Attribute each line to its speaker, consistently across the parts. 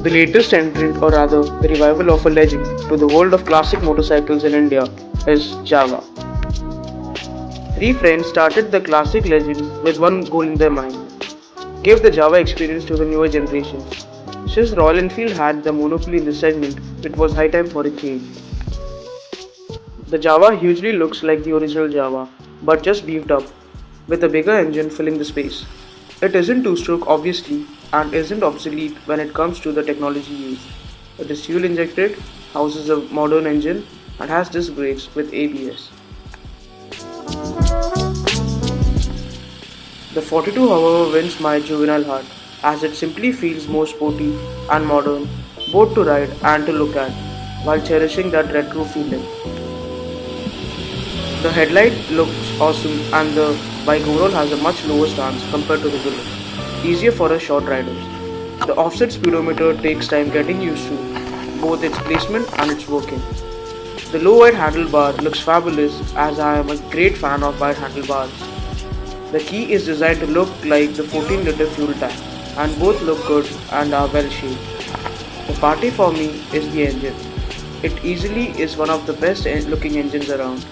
Speaker 1: The latest entrant, or rather, the revival of a legend to the world of classic motorcycles in India is Jawa. Three friends started the classic legend with one goal in their mind: give the Jawa experience to the newer generation. Since Royal Enfield had the monopoly in this segment, it was high time for a change. The Jawa hugely looks like the original Jawa, but just beefed up, with a bigger engine filling the space. It isn't two-stroke obviously, and isn't obsolete when it comes to the technology used. It is fuel injected, houses a modern engine, and has disc brakes with ABS. The 42 however wins my juvenile heart, as it simply feels more sporty and modern, both to ride and to look at, while cherishing that retro feeling. The headlight looks awesome and the bike overall has a much lower stance compared to the bullet, easier for us short riders. The offset speedometer takes time getting used to, both its placement and its working. The low wide handlebar looks fabulous as I am a great fan of wide handlebars. The key is designed to look like the 14-liter fuel tank, and both look good and are well shaped. The party for me is the engine. It easily is one of the best looking engines around.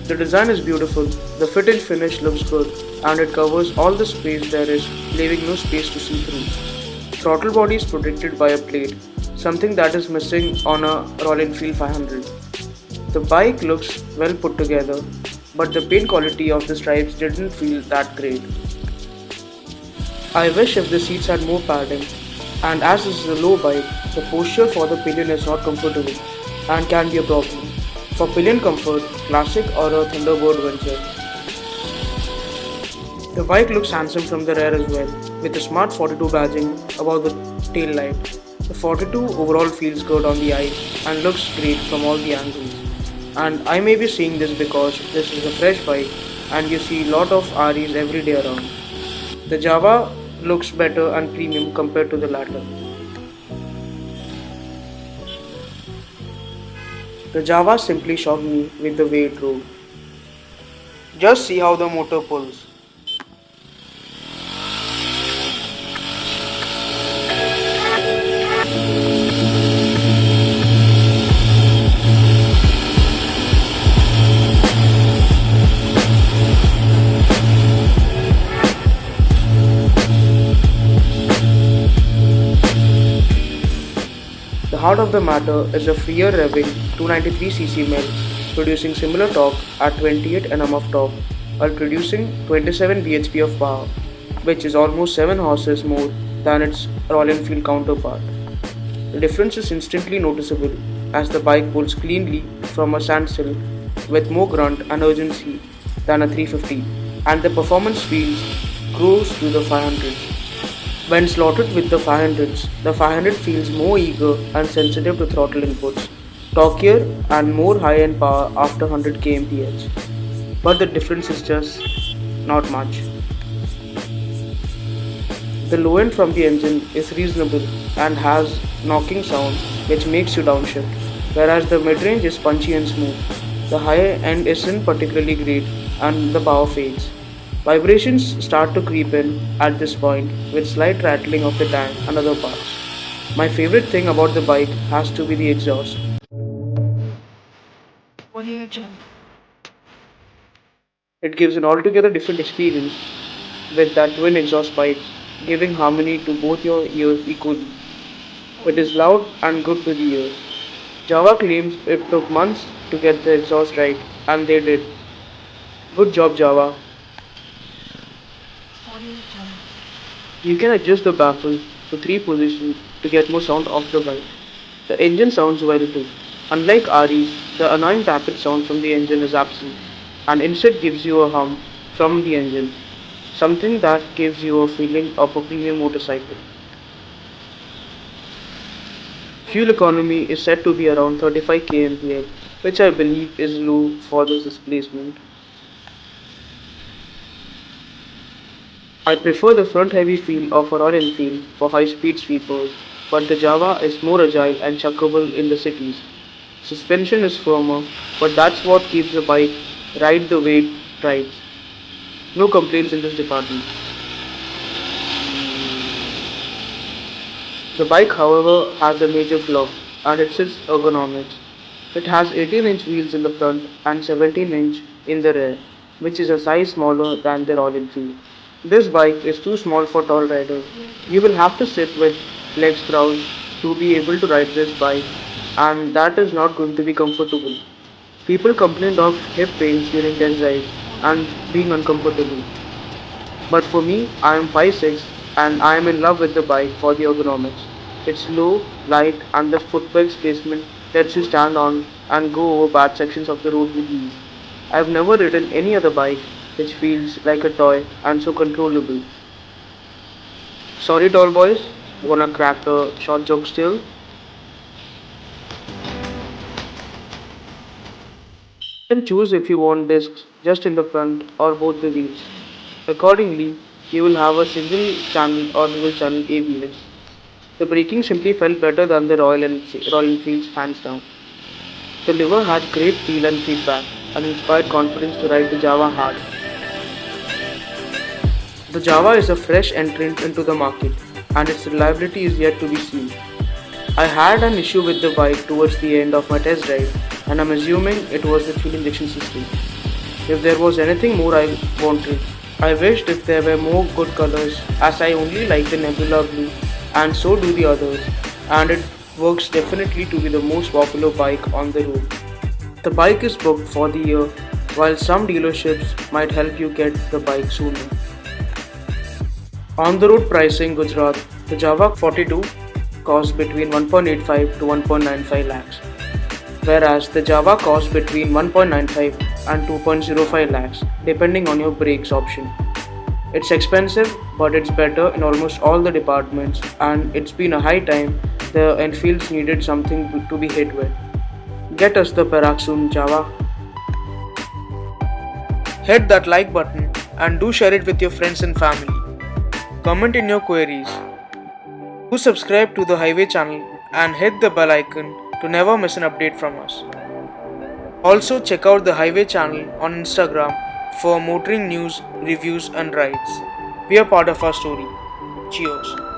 Speaker 1: The design is beautiful, the fit and finish looks good, and it covers all the space there is, leaving no space to see through. Throttle body is protected by a plate, something that is missing on a Royal Enfield 500. The bike looks well put together, but the paint quality of the stripes didn't feel that great. I wish if the seats had more padding, and as this is a low bike, the posture for the pillion is not comfortable and can be a problem. For pillion comfort, classic or a Thunderbird venture. The bike looks handsome from the rear as well, with a smart 42 badging above the tail light. The 42 overall feels good on the eye and looks great from all the angles. And I may be seeing this because this is a fresh bike and you see a lot of REs every day around. The Java looks better and premium compared to the latter. The Java simply shocked me with the way it drove. Just see how the motor pulls. The heart of the matter is a freer revving 293cc mill producing similar torque at 28 Nm of torque while producing 27 bhp of power, which is almost 7 horses more than its Royal Enfield counterpart. The difference is instantly noticeable as the bike pulls cleanly from a standstill with more grunt and urgency than a 350, and the performance feels close to the 500s. When slotted with the 500s, the 500 feels more eager and sensitive to throttle inputs, torquier and more high-end power after 100 kmph. But the difference is just not much. The low end from the engine is reasonable and has knocking sound which makes you downshift, whereas the mid-range is punchy and smooth. The high end isn't particularly great and the power fades. Vibrations start to creep in at this point with slight rattling of the tank and other parts. My favorite thing about the bike has to be the exhaust. It gives an altogether different experience with that twin exhaust pipes, giving harmony to both your ears equally. It is loud and good to the ear. Java claims it took months to get the exhaust right, and they did. Good job, Java. You can adjust the baffle to 3 positions to get more sound off the bike. The engine sounds well too. Unlike REs, the annoying tapping sound from the engine is absent, and instead gives you a hum from the engine, something that gives you a feeling of a premium motorcycle. Fuel economy is said to be around 35 kmph, which I believe is low for this displacement. I prefer the front heavy feel of a Royal Enfield for high speed sweepers, but the Java is more agile and chuckable in the cities. Suspension is firmer, but that's what keeps the bike ride the way it rides. No complaints in this department. The bike, however, has a major flaw, and it's its ergonomics. It has 18-inch wheels in the front and 17-inch in the rear, which is a size smaller than the Royal Enfield. This bike is too small for tall riders. You will have to sit with legs crossed to be able to ride this bike, and that is not going to be comfortable. People complained of hip pains during test drives and being uncomfortable. But for me, I am 5'6" and I am in love with the bike for the ergonomics. It's low, light, and the footwell placement lets you stand on and go over bad sections of the road with ease. I've never ridden any other bike which feels like a toy and so controllable. Sorry, tall boys, wanna crack a short joke still? You can choose if you want discs just in the front or both the wheels. Accordingly, you will have a single channel or dual channel ABS. The braking simply felt better than the Royal Enfield's hands down. The liver had great feel and feedback and inspired confidence to ride the Jawa hard. The Jawa is a fresh entrant into the market and its reliability is yet to be seen. I had an issue with the bike towards the end of my test drive and I'm assuming it was the fuel injection system. If there was anything more I wanted, I wished if there were more good colors as I only like the Nebula Blue and so do the others and it works definitely to be the most popular bike on the road. The bike is booked for the year while some dealerships might help you get the bike sooner. On the road pricing Gujarat, the Java 42 costs between 1.85 to 1.95 lakhs, whereas the Java costs between 1.95 and 2.05 lakhs depending on your brakes option. It's expensive, but it's better in almost all the departments, and it's been a high time the Enfields needed something to be hit with. Get us the Perak soon, Java. Hit that like button and do share it with your friends and family. Comment in your queries. Do subscribe to the Highway channel and hit the bell icon to never miss an update from us. Also, check out the Highway channel on Instagram for motoring news, reviews, and rides. Be a part of our story. Cheers.